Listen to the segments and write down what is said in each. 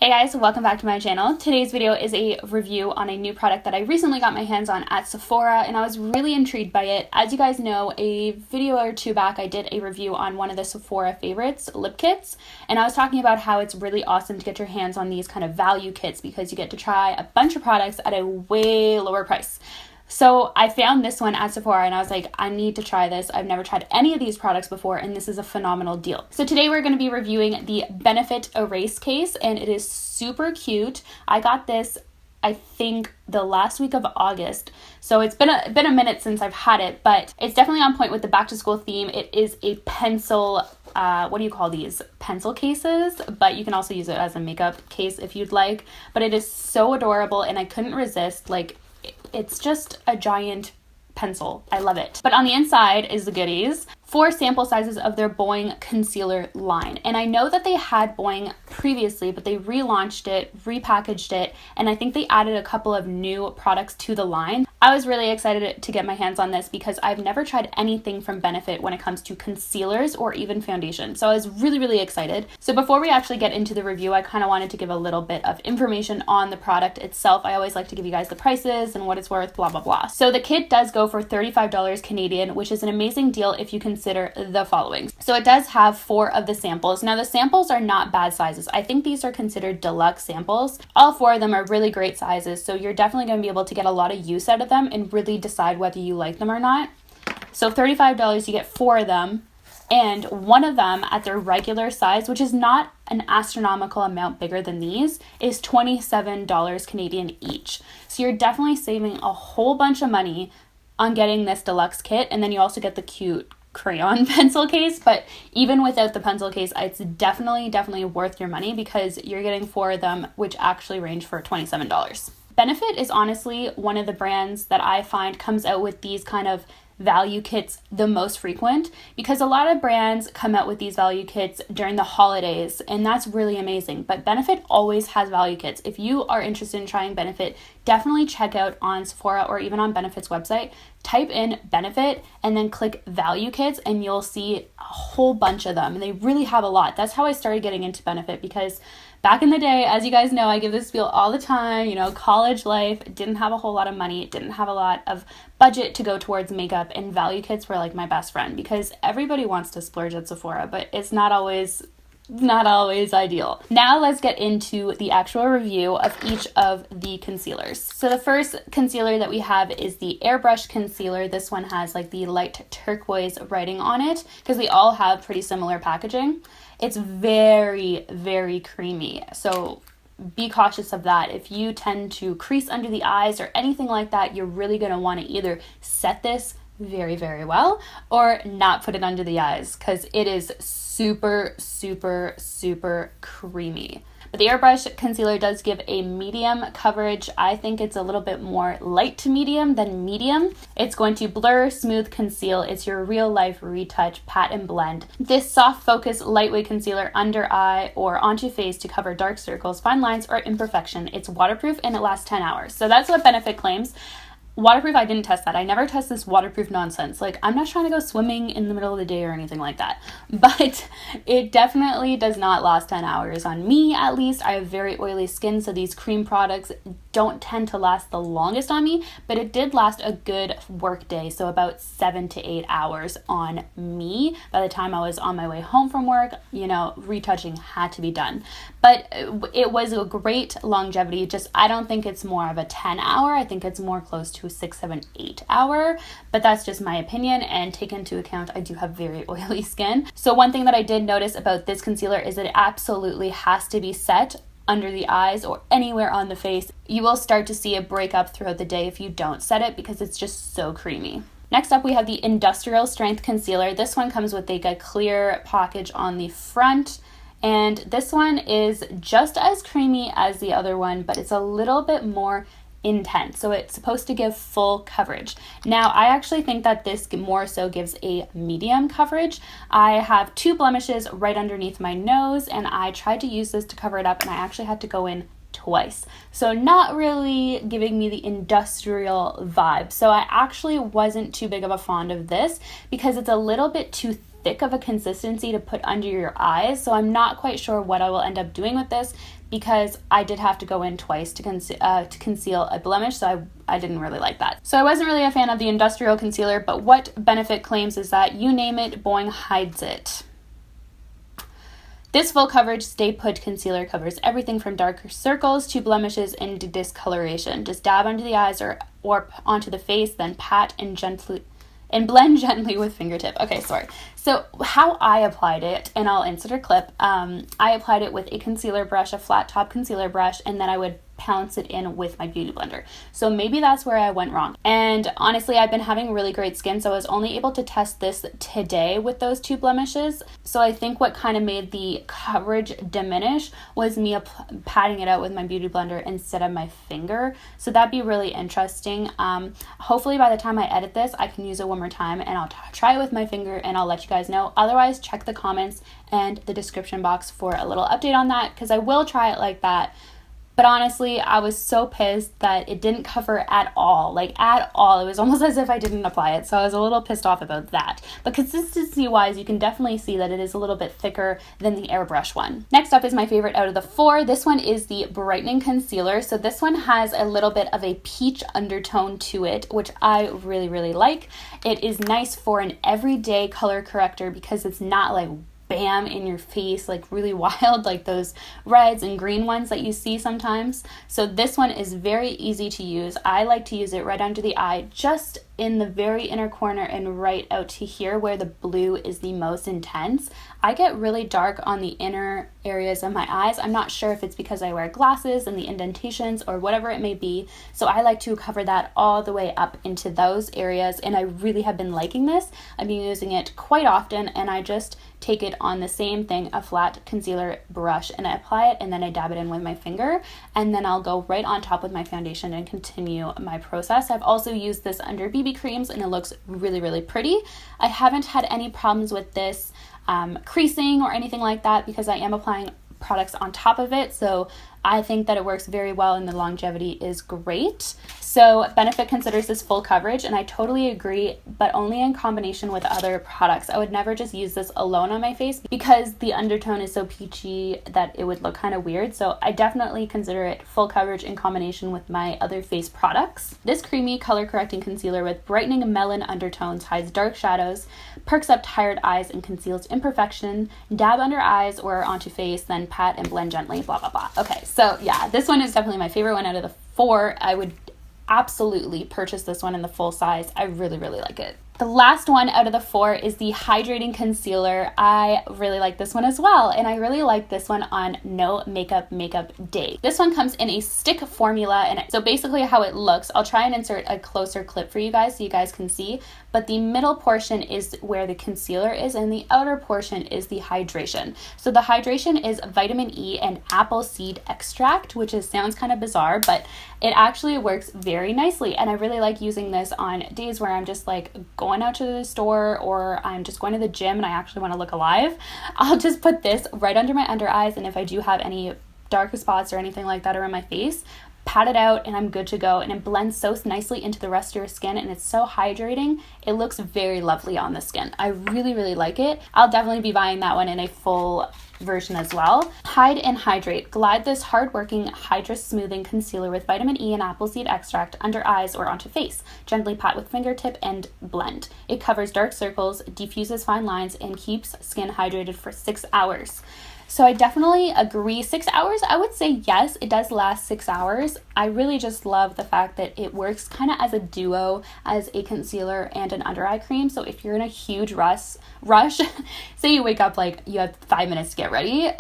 Hey guys, welcome back to my channel. Today's video is a review on a new product that I recently got my hands on at Sephora, and I was really intrigued by it. As you guys know, a video or two back I did a review on one of the Sephora favorites, lip kits, and I was talking about how it's really awesome to get your hands on these kind of value kits because you get to try a bunch of products at a way lower price. So I found this one at Sephora and I was like, I need to try this. I've never tried any of these products before and this is a phenomenal deal. So today we're going to be reviewing the Benefit Erase Case and it is super cute. I got this, I think, the last week of August. So it's been a minute since I've had it, but it's definitely on point with the back to school theme. It is a pencil, what do you call these? Pencil cases, but you can also use it as a makeup case if you'd like. But it is so adorable and I couldn't resist. It's just a giant pencil. I love it. But on the inside is the goodies. 4 sample sizes of their Boi-ing concealer line. And I know that they had Boi-ing previously, but they relaunched it, repackaged it, and I think they added a couple of new products to the line. I was really excited to get my hands on this because I've never tried anything from Benefit when it comes to concealers or even foundation. So I was really excited. So before we actually get into the review, I kind of wanted to give a little bit of information on the product itself. I always like to give you guys the prices and what it's worth, blah, blah, blah. So the kit does go for $35 Canadian, which is an amazing deal if you consider the following. So it does have 4 of the samples. Now the samples are not bad sizes. I think these are considered deluxe samples. All 4 of them are really great sizes. So you're definitely going to be able to get a lot of use out of them and really decide whether you like them or not. So $35, you get 4 of them, and one of them at their regular size, which is not an astronomical amount bigger than these, is $27 Canadian each. So you're definitely saving a whole bunch of money on getting this deluxe kit, and then you also get the cute crayon pencil case. But even without the pencil case, it's definitely worth your money because you're getting 4 of them, which actually range for $27. Benefit is honestly one of the brands that I find comes out with these kind of value kits the most frequent, because a lot of brands come out with these value kits during the holidays, and that's really amazing. But Benefit always has value kits. If you are interested in trying Benefit, definitely check out on Sephora or even on Benefit's website, type in Benefit and then click value kits and you'll see a whole bunch of them, and they really have a lot. That's how I started getting into Benefit, because back in the day, as you guys know, I give this spiel all the time, college life, didn't have a whole lot of money, didn't have a lot of budget to go towards makeup, and value kits were like my best friend because everybody wants to splurge at Sephora, but it's not always ideal. Now let's get into the actual review of each of the concealers. So the first concealer that we have is the Airbrush concealer. This one has like the light turquoise writing on it because they all have pretty similar packaging. It's very creamy, so be cautious of that. If you tend to crease under the eyes or anything like that, you're really going to want to either set this very well or not put it under the eyes because it is super creamy. But the Airbrush concealer does give a medium coverage. I think it's a little bit more light to medium than medium. It's going to blur, smooth, conceal. It's your real life retouch, pat and blend. This soft focus lightweight concealer under eye or onto face to cover dark circles, fine lines, or imperfection. It's waterproof and it lasts 10 hours. So that's what Benefit claims. Waterproof, I didn't test that. I never test this waterproof nonsense. I'm not trying to go swimming in the middle of the day or anything like that. But it definitely does not last 10 hours on me, at least. I have very oily skin, so these cream products don't tend to last the longest on me, but it did last a good work day, so about 7 to 8 hours on me. By the time I was on my way home from work, retouching had to be done. But it was a great longevity. Just, I don't think it's more of a 10 hour. I think it's more close to 6, 7, 8 hour, but that's just my opinion, and take into account I do have very oily skin. So one thing that I did notice about this concealer is that it absolutely has to be set under the eyes or anywhere on the face. You will start to see a breakup throughout the day if you don't set it because it's just so creamy. Next up, we have the Industrial Strength Concealer. This one comes with a clear package on the front, and this one is just as creamy as the other one, but it's a little bit more intense. So it's supposed to give full coverage. Now, I actually think that this more so gives a medium coverage. I have 2 blemishes right underneath my nose, and I tried to use this to cover it up, and I actually had to go in twice. So not really giving me the industrial vibe. So I actually wasn't too big of a fond of this because it's a little bit too thick of a consistency to put under your eyes. So I'm not quite sure what I will end up doing with this. because I did have to go in twice to conceal a blemish, so I didn't really like that. So I wasn't really a fan of the industrial concealer, but what Benefit claims is that you name it, Boi-ing hides it. This full coverage Stay Put concealer covers everything from darker circles to blemishes and discoloration. Just dab under the eyes or onto the face, then pat and blend gently with fingertip. Okay, sorry. So how I applied it, and I'll insert a clip, I applied it with a concealer brush, a flat top concealer brush, and then I would pounce it in with my beauty blender. So maybe that's where I went wrong. And honestly, I've been having really great skin, so I was only able to test this today with those 2 blemishes. So I think what kind of made the coverage diminish was me patting it out with my beauty blender instead of my finger. So that'd be really interesting. Hopefully by the time I edit this, I can use it one more time, and I'll try it with my finger and I'll let you guys know. Otherwise, check the comments and the description box for a little update on that, because I will try it like that. But honestly, I was so pissed that it didn't cover at all, like at all. It was almost as if I didn't apply it, so I was a little pissed off about that. But consistency-wise, you can definitely see that it is a little bit thicker than the Airbrush one. Next up is my favorite out of the 4. This one is the Brightening Concealer. So this one has a little bit of a peach undertone to it, which I really, really like. It is nice for an everyday color corrector because it's not like bam in your face, like really wild, like those reds and green ones that you see sometimes. So this one is very easy to use. I like to use it right under the eye, just in the very inner corner and right out to here where the blue is the most intense. I get really dark on the inner areas of my eyes. I'm not sure if it's because I wear glasses and the indentations or whatever it may be. So I like to cover that all the way up into those areas, and I really have been liking this. I've been using it quite often, and I just take it on the same thing, a flat concealer brush, and I apply it, and then I dab it in with my finger, and then I'll go right on top with my foundation and continue my process. I've also used this under BB creams, and it looks really, really pretty. I haven't had any problems with this creasing or anything like that because I am applying products on top of it, so I think that it works very well and the longevity is great. So Benefit considers this full coverage, and I totally agree, but only in combination with other products. I would never just use this alone on my face because the undertone is so peachy that it would look kind of weird. So I definitely consider it full coverage in combination with my other face products. This creamy color correcting concealer with brightening melon undertones hides dark shadows, perks up tired eyes, and conceals imperfection. Dab under eyes or onto face, then pat and blend gently, blah, blah, blah. Okay, so yeah, this one is definitely my favorite one out of the 4. I would absolutely purchase this one in the full size. I really, really like it. The last one out of the 4 is the Hydrating Concealer. I really like this one as well, and I really like this one on no makeup day. This one comes in a stick formula, and so basically how it looks, I'll try and insert a closer clip for you guys so you guys can see, but the middle portion is where the concealer is, and the outer portion is the hydration. So the hydration is vitamin E and apple seed extract, which sounds kind of bizarre, but it actually works very nicely, and I really like using this on days where I'm just like going out to the store or I'm just going to the gym and I actually want to look alive. I'll just put this right under my under eyes, and if I do have any darker spots or anything like that around my face, pat it out and I'm good to go, and it blends so nicely into the rest of your skin, and it's so hydrating. It looks very lovely on the skin. I really, really like it. I'll definitely be buying that one in a full version as well. Hide and Hydrate. Glide this hard-working Hydra Smoothing Concealer with vitamin E and apple seed extract under eyes or onto face. Gently pat with fingertip and blend. It covers dark circles, diffuses fine lines, and keeps skin hydrated for 6 hours. So I definitely agree. 6 hours, I would say yes, it does last 6 hours. I really just love the fact that it works kind of as a duo as a concealer and an under eye cream. So if you're in a huge rush, say you wake up like you have 5 minutes to get ready,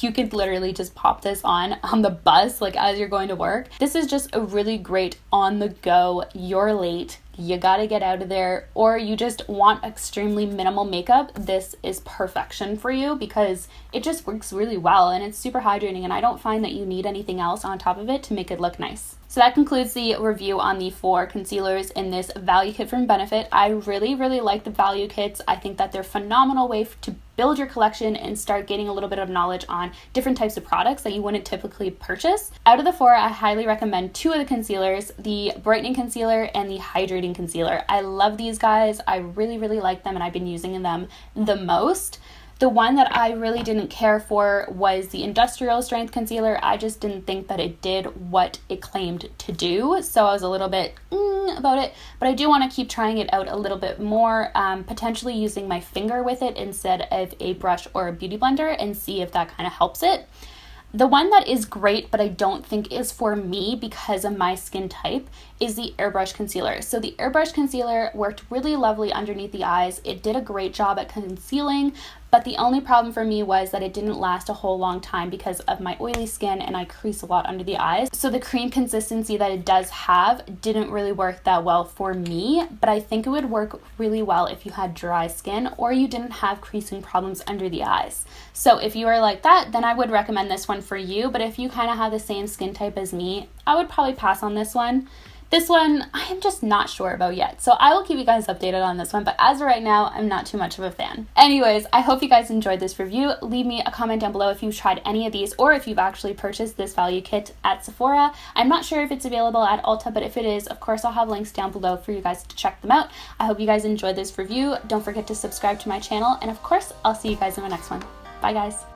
you could literally just pop this on the bus like as you're going to work. This is just a really great on the go, you're late, you gotta get out of there, or you just want extremely minimal makeup, this is perfection for you because it just works really well and it's super hydrating, and I don't find that you need anything else on top of it to make it look nice. So that concludes the review on the 4 concealers in this value kit from Benefit. I really, really like the value kits. I think that they're a phenomenal way to build your collection and start getting a little bit of knowledge on different types of products that you wouldn't typically purchase. Out of the 4, I highly recommend 2 of the concealers, the Brightening Concealer and the Hydrating Concealer. I love these guys. I really, really like them, and I've been using them the most. The one that I really didn't care for was the industrial strength concealer. I just didn't think that it did what it claimed to do, so I was a little bit about it, but I do want to keep trying it out a little bit more, potentially using my finger with it instead of a brush or a beauty blender, and see if that kind of helps it. The one that is great, but I don't think is for me because of my skin type, is the Airbrush concealer. So the Airbrush concealer worked really lovely underneath the eyes. It did a great job at concealing, but the only problem for me was that it didn't last a whole long time because of my oily skin and I crease a lot under the eyes. So the cream consistency that it does have didn't really work that well for me, but I think it would work really well if you had dry skin or you didn't have creasing problems under the eyes. So if you are like that, then I would recommend this one for you, but if you kind of have the same skin type as me, I would probably pass on this one. This one, I am just not sure about yet, so I will keep you guys updated on this one, but as of right now, I'm not too much of a fan. Anyways, I hope you guys enjoyed this review. Leave me a comment down below if you've tried any of these or if you've actually purchased this value kit at Sephora. I'm not sure if it's available at Ulta, but if it is, of course, I'll have links down below for you guys to check them out. I hope you guys enjoyed this review. Don't forget to subscribe to my channel, and of course, I'll see you guys in my next one. Bye, guys.